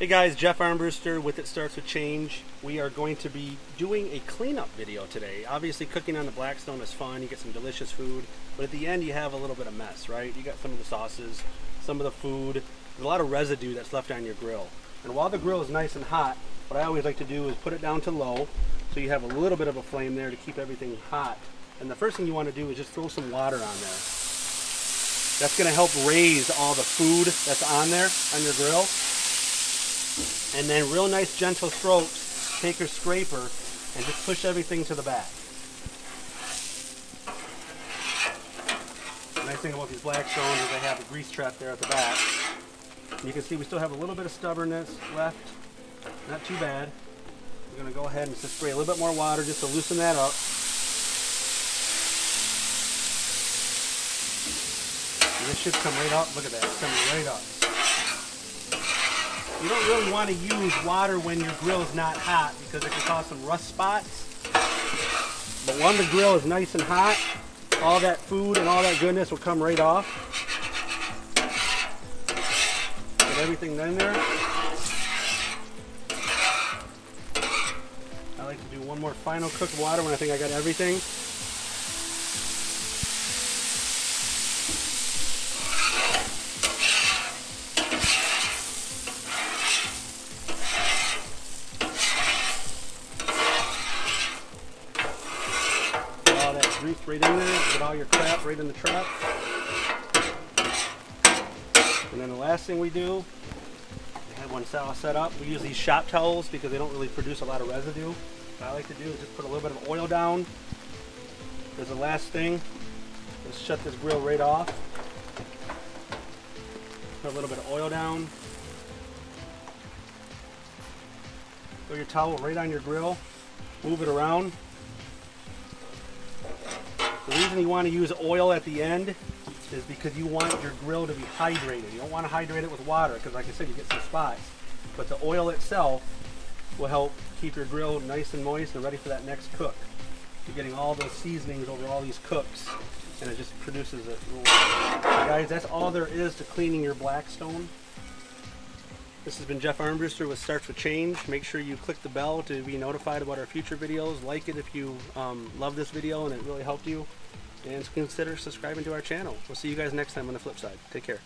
guys, Jeff Armbruster with It Starts With Change. We are going to be doing a cleanup video today. Obviously cooking on the Blackstone is fun, you get some delicious food, but at the end you have a little bit of mess, right? You got some of the sauces, some of the food, there's a lot of residue that's left on your grill. And while the grill is nice and hot, what I always like to do is put it down to low, so you have a little bit of a flame there to keep everything hot. And the first thing you want to do is just throw some water on there. That's going to help raise all the food that's on there on your grill. And then real nice gentle strokes, take your scraper and just push everything to the back. The nice thing about these Blackstone is they have a grease trap there at the back. And you can see we still have a little bit of stubbornness left. Not too bad. We're going to go ahead and just spray a little bit more water just to loosen that up. And this should come right up. Look at that, it's coming right up. You don't really want to use water when your grill is not hot because it can cause some rust spots. But when the grill is nice and hot, all that food and all that goodness will come right off. Get everything in there. I like to do one more final cook of water when I think I got everything. Grease right in there, get all your crap right in the trap. And then the last thing we do, we have one towel set up. We use these shop towels because they don't really produce a lot of residue. What I like to do is just put a little bit of oil down. There's the last thing. Let's shut this grill right off. Put a little bit of oil down. Throw your towel right on your grill. Move it around. The reason you want to use oil at the end is because you want your grill to be hydrated. You don't want to hydrate it with water because, like I said, you get some spots. But the oil itself will help keep your grill nice and moist and ready for that next cook. You're getting all those seasonings over all these cooks, and it just produces it. Guys, that's all there is to cleaning your Blackstone. This has been Jeff Armbruster with Starts With Change. Make sure you click the bell to be notified about our future videos. Like it if you love this video and it really helped you. And consider subscribing to our channel. We'll see you guys next time on the flip side. Take care.